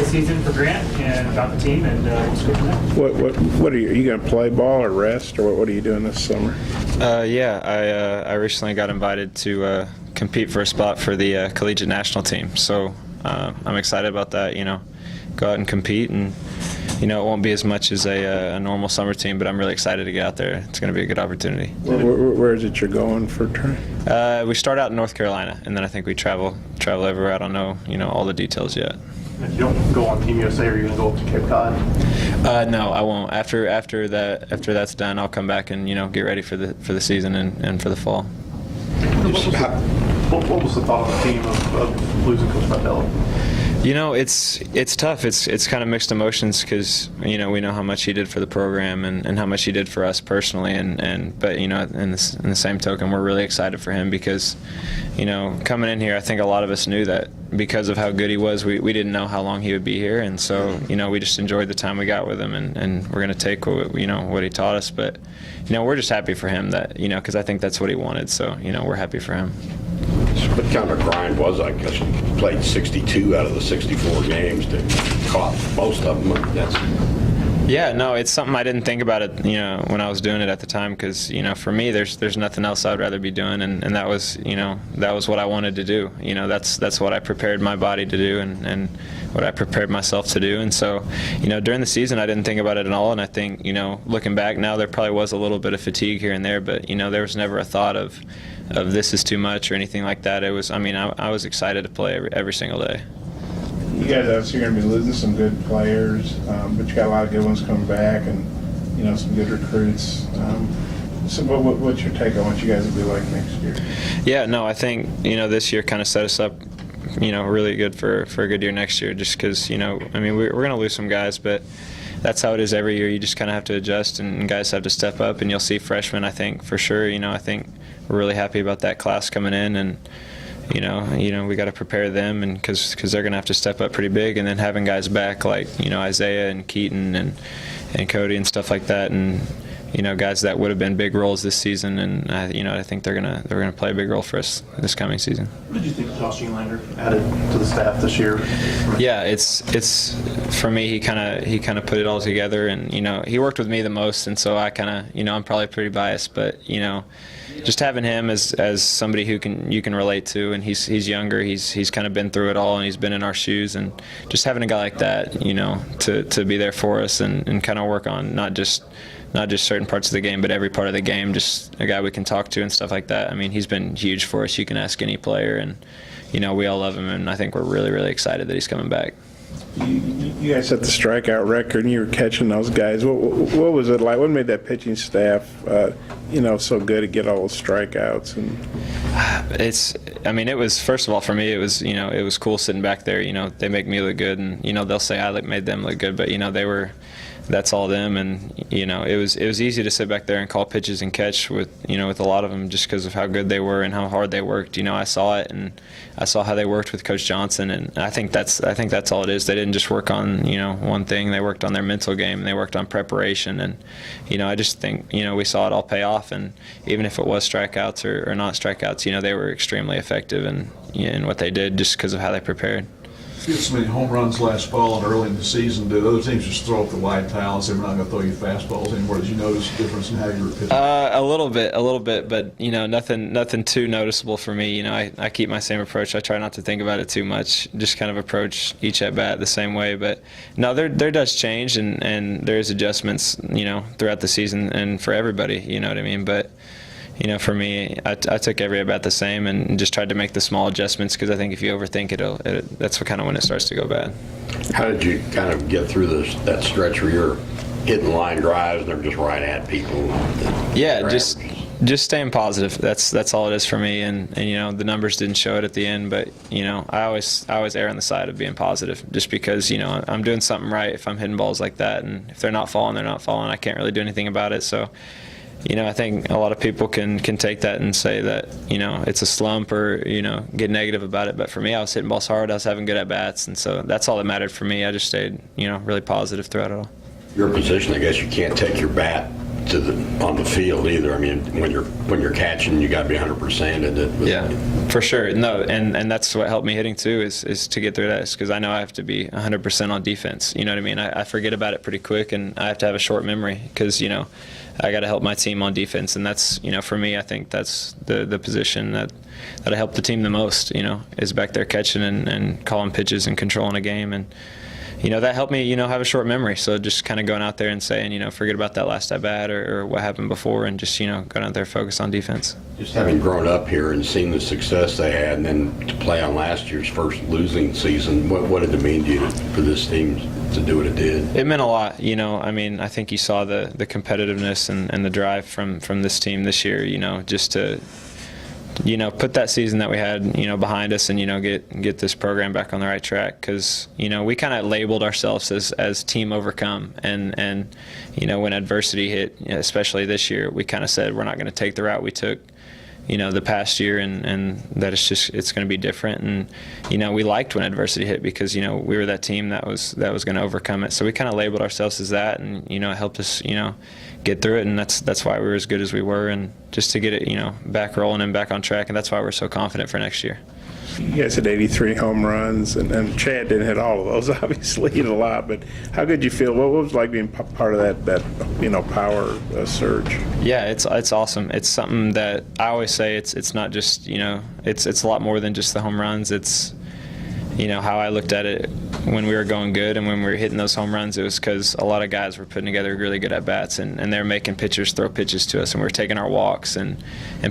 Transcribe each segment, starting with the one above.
season for Grant and about the team, and we'll just go from there. What are you going to play ball or rest, or what are you doing this summer? Yeah, I recently got invited to compete for a spot for the collegiate national team, so I'm excited about that. Go out and compete, and it won't be as much as a normal summer team, but I'm really excited to get out there. It's going to be a good opportunity. Where is it you're going for training? We start out in North Carolina, and then I think we travel everywhere. I don't know all the details yet. If you don't go on Team USA, are you going to go up to Cape Cod? No, I won't. After that's done, I'll come back and get ready for the season and for the fall. What was the thought of the team of losing Coach Vitale? It's tough. It's kind of mixed emotions because we know how much he did for the program and how much he did for us personally, but in the same token, we're really excited for him because coming in here, I think a lot of us knew that because of how good he was, we didn't know how long he would be here, and so we just enjoyed the time we got with him, and we're going to take what he taught us, but we're just happy for him that because I think that's what he wanted, so we're happy for him. What kind of grind was I guess you played 62 out of the 64 games to caught most of them. Yeah, no, it's something I didn't think about it, when I was doing it at the time, because for me, there's nothing else I'd rather be doing, and that was, that was what I wanted to do. That's what I prepared my body to do, and what I prepared myself to do, and so, during the season, I didn't think about it at all, and I think, looking back now, there probably was a little bit of fatigue here and there, but there was never a thought of this is too much or anything like that. It was, I was excited to play every single day. You guys obviously are going to be losing some good players, but you got a lot of good ones coming back, and some good recruits. So what's your take on what you guys will be like next year? Yeah, no, I think this year kind of set us up really good for a good year next year, just because we're going to lose some guys, but that's how it is every year. You just kind of have to adjust, and guys have to step up, and you'll see freshmen, I think, for sure. I think we're really happy about that class coming in, and we got to prepare them, and because they're going to have to step up pretty big, and then having guys back like Isaiah and Keaton and Cody and stuff like that, and guys that would have been big roles this season, and I think they're gonna play a big role for us this coming season. What did you think Josh Englander added to the staff this year? Yeah, it's for me. He kind of put it all together, and he worked with me the most, and so I kind of I'm probably pretty biased, but just having him as somebody who you can relate to, and he's younger, he's kind of been through it all, and he's been in our shoes, and just having a guy like that, to be there for us and kind of work on not just certain parts of the game, but every part of the game, just a guy we can talk to and stuff like that. He's been huge for us. You can ask any player, and we all love him, and I think we're really, really excited that he's coming back. You guys set the strikeout record, and you were catching those guys. What was it like? What made that pitching staff, so good to get all those strikeouts? And it was, first of all, for me, it was cool sitting back there. They make me look good, and they'll say I made them look good, but that's all them, and it was easy to sit back there and call pitches and catch with with a lot of them, just because of how good they were and how hard they worked. I saw it, and I saw how they worked with Coach Johnson, and I think that's all it is. They didn't just work on one thing. They worked on their mental game, and they worked on preparation, and I just think we saw it all pay off, and even if it was strikeouts or not strikeouts, they were extremely effective in what they did just because of how they prepared. You had so many home runs last fall and early in the season. Did other teams just throw up the wide towel and say we're not going to throw you fastballs anymore? Did you notice a difference in how you were pitching? A little bit, but nothing too noticeable for me. I keep my same approach. I try not to think about it too much. Just kind of approach each at bat the same way. But no, there does change, and there's adjustments throughout the season and for everybody. You know what I mean? But for me, I took every at-bat the same and just tried to make the small adjustments, because I think if you overthink it, that's kind of when it starts to go bad. How did you kind of get through that stretch where you're hitting line drives and they're just right at people? Yeah, just staying positive. That's all it is for me. And the numbers didn't show it at the end, but I always err on the side of being positive, just because I'm doing something right if I'm hitting balls like that, and if they're not falling, they're not falling. I can't really do anything about it. So I think a lot of people can take that and say that, it's a slump or, get negative about it. But for me, I was hitting balls hard. I was having good at-bats. And so that's all that mattered for me. I just stayed, really positive throughout it all. Your position, I guess you can't take your bat on the field either. I mean, when you're catching, you got to be 100%. And Yeah, for sure. No, and that's what helped me hitting too is to get through that, because I know I have to be 100% on defense. You know what I mean? I forget about it pretty quick, and I have to have a short memory because I got to help my team on defense, and that's for me. I think that's the position that I help the team the most. Is back there catching and calling pitches and controlling a game, and that helped me have a short memory. So just kind of going out there and saying forget about that last at bat or what happened before, and just going out there focus on defense. Just having grown up here and seen the success they had, and then to play on last year's first losing season, what did it mean to you for this team to do what it did? It meant a lot. I mean, I think you saw the competitiveness and the drive from this team this year. Just to put that season that we had, behind us, and get this program back on the right track, because we kind of labeled ourselves as team overcome, and when adversity hit, especially this year, we kind of said we're not going to take the route we took the past year, and that it's going to be different. And we liked when adversity hit, because we were that team that was going to overcome it. So we kind of labeled ourselves as that, and it helped us get through it, and that's why we were as good as we were, and just to get it back rolling and back on track, and that's why we're so confident for next year. You guys had 83 home runs, and Chad didn't hit all of those, obviously, hit a lot, but how good you feel? What was it like being part of that power surge? Yeah, it's awesome. It's something that I always say it's not just, it's a lot more than just the home runs. It's, how I looked at it when we were going good and when we were hitting those home runs, it was because a lot of guys were putting together really good at-bats, and they were making pitchers throw pitches to us, and we were taking our walks and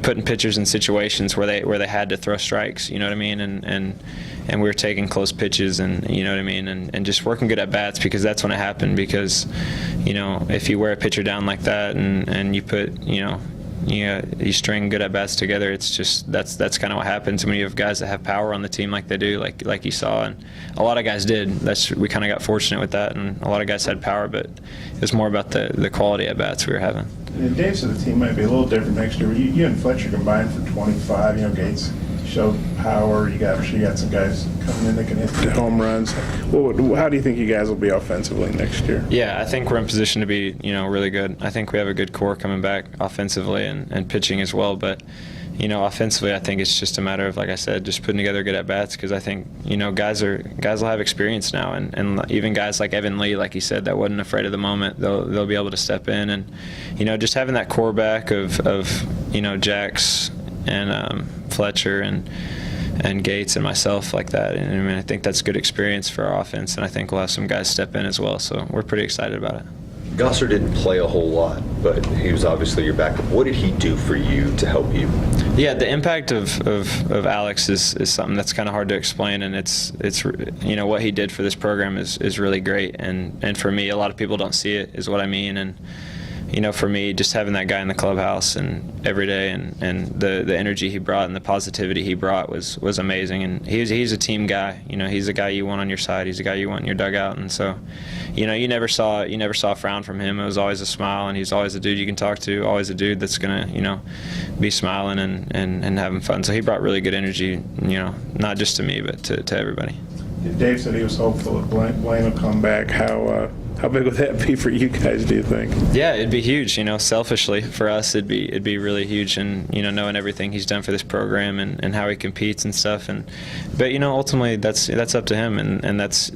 putting pitchers in situations where they had to throw strikes, you know what I mean, and we were taking close pitches, and you know what I mean, and just working good at-bats, because that's when it happened. Because if you wear a pitcher down like that and you put you string good at bats together, it's just that's kind of what happens when you have guys that have power on the team like they do, like you saw, and a lot of guys did. We kind of got fortunate with that, and a lot of guys had power, but it was more about the quality at bats we were having. And Dave said the team might be a little different next year. You and Fletcher combined for 25. Gates showed power. You got some guys coming in that can hit the home runs. How do you think you guys will be offensively next year? Yeah, I think we're in position to be really good. I think we have a good core coming back offensively and pitching as well. But offensively, I think it's just a matter of, like I said, just putting together good at bats, because I think guys will have experience now, and even guys like Evan Lee, like he said, that wasn't afraid of the moment. They'll be able to step in, and just having that core back of Jax and Fletcher and Gates and myself like that. And I mean, I think that's good experience for our offense, and I think we'll have some guys step in as well. So we're pretty excited about it. Gosser didn't play a whole lot, but he was obviously your backup. What did he do for you to help you? Yeah, the impact of Alex is something that's kind of hard to explain, and it's what he did for this program is really great, and for me, a lot of people don't see it, is what I mean. And for me, just having that guy in the clubhouse and every day, and the energy he brought and the positivity he brought was amazing. And he's a team guy. He's a guy you want on your side. He's a guy you want in your dugout. And so, you never saw a frown from him. It was always a smile, and he's always a dude you can talk to. Always a dude that's gonna be smiling and having fun. So he brought really good energy. Not just to me, but to everybody. Dave said he was hopeful that Blaine will come back. How big would that be for you guys, do you think? Yeah, it'd be huge. Selfishly for us, it'd be really huge, and knowing everything he's done for this program and how he competes and stuff. But ultimately that's up to him, and that's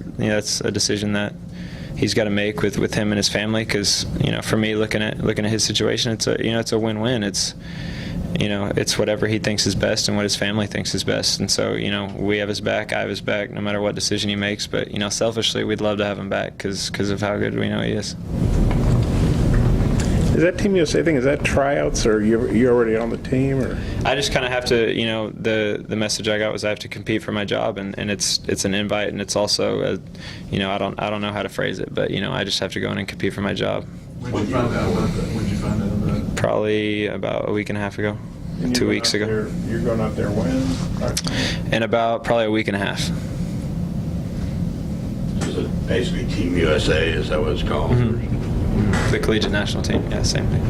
a decision that he's got to make with him and his family. Because for me, looking at his situation, it's a win-win. It's whatever he thinks is best and what his family thinks is best. And so, we have his back, I have his back, no matter what decision he makes. But, selfishly, we'd love to have him back because of how good we know he is. Is that Team USA thing, is that tryouts, or you're already on the team? Or I just kind of have to, the message I got was I have to compete for my job, and it's an invite, and it's also, I don't know how to phrase it, but, I just have to go in and compete for my job. When did you find out about that? Probably about a week and a half ago, 2 weeks ago. You're going out there when? In about probably a week and a half. Is it basically Team USA? Is that what it's called? Mm-hmm. The collegiate national team, yeah, same thing.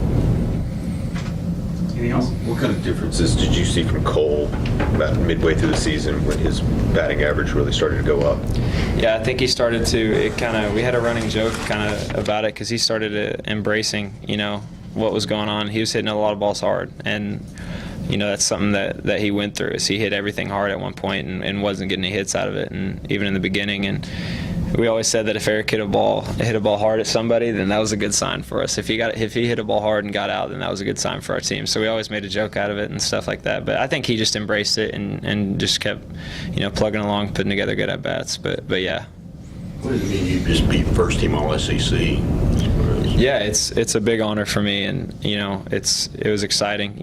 Anything else? What kind of differences did you see from Cole about midway through the season when his batting average really started to go up? Yeah, I think he started to, we had a running joke kind of about it, because he started embracing, what was going on. He was hitting a lot of balls hard, and that's something that he went through. Is he hit everything hard at one point and wasn't getting any hits out of it, and even in the beginning. And we always said that if Eric hit a ball hard at somebody, then that was a good sign for us. If he hit a ball hard and got out, then that was a good sign for our team. So we always made a joke out of it and stuff like that. But I think he just embraced it and just kept plugging along, putting together good at bats. But yeah. What does it mean you just beat first team all SEC? Yeah, it's a big honor for me, and it was exciting.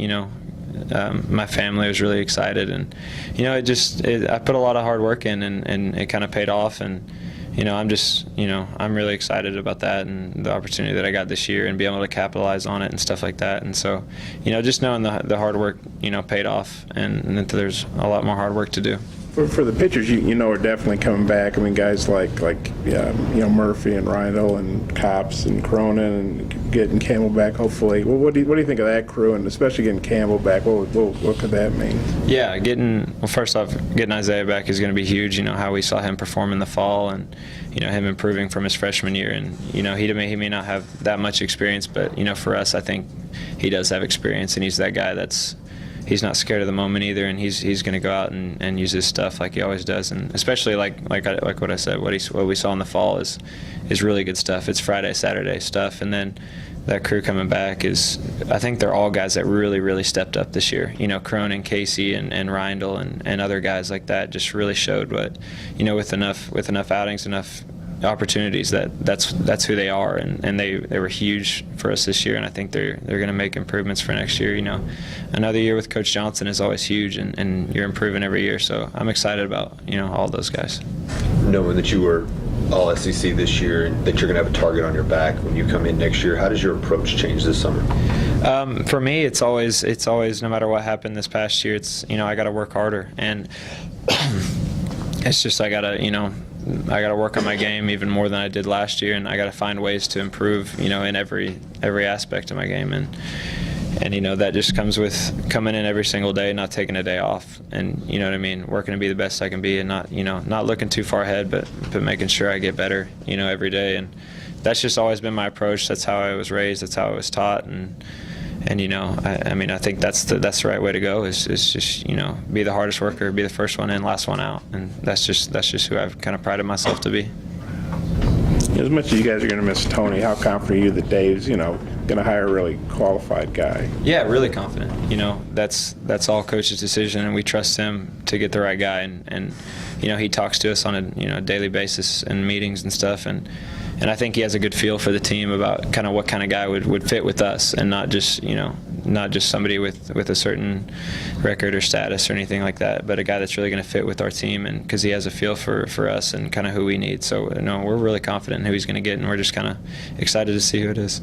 My family was really excited, and I put a lot of hard work in, and it kind of paid off. And I'm really excited about that and the opportunity that I got this year and be able to capitalize on it and stuff like that. And so just knowing the hard work paid off, and that there's a lot more hard work to do. For the pitchers, are definitely coming back. I mean, guys like Murphy and Rindle and Cops and Cronin and getting Campbell back, hopefully. Well, what do you think of that crew, and especially getting Campbell back? What could that mean? Yeah, first off, getting Isaiah back is going to be huge. How we saw him perform in the fall, and him improving from his freshman year. And he may not have that much experience, but for us, I think he does have experience, and he's that guy he's not scared of the moment either, and he's going to go out and use his stuff like he always does. And especially like what I said, what we saw in the fall is really good stuff. It's Friday, Saturday stuff, and then that crew coming back I think they're all guys that really, really stepped up this year. Cronin, Casey, and Rindle and other guys like that just really showed what, with enough outings, enough opportunities, that's who they are, and they were huge for us this year, and I think they're going to make improvements for next year. Another year with Coach Johnson is always huge, and you're improving every year, so I'm excited about all those guys. Knowing that you were all SEC this year and that you're going to have a target on your back when you come in next year, how does your approach change this summer? For me, it's always no matter what happened this past year, it's I got to work harder, and it's just I got to work on my game even more than I did last year, and I got to find ways to improve, in every aspect of my game, and that just comes with coming in every single day, not taking a day off, and working to be the best I can be, and not looking too far ahead, but making sure I get better, every day, and that's just always been my approach. That's how I was raised. That's how I was taught, and I think that's the right way to go. Is just be the hardest worker, be the first one in, last one out, and that's just who I've kind of prided myself to be. As much as you guys are going to miss Tony, how confident are you that Dave's going to hire a really qualified guy? Yeah, really confident. That's all Coach's decision, and we trust him to get the right guy. And he talks to us on a daily basis in meetings and stuff, and I think he has a good feel for the team about kind of what kind of guy would fit with us, and not just somebody with a certain record or status or anything like that, but a guy that's really going to fit with our team, and because he has a feel for us and kind of who we need. So we're really confident in who he's going to get, and we're just kind of excited to see who it is.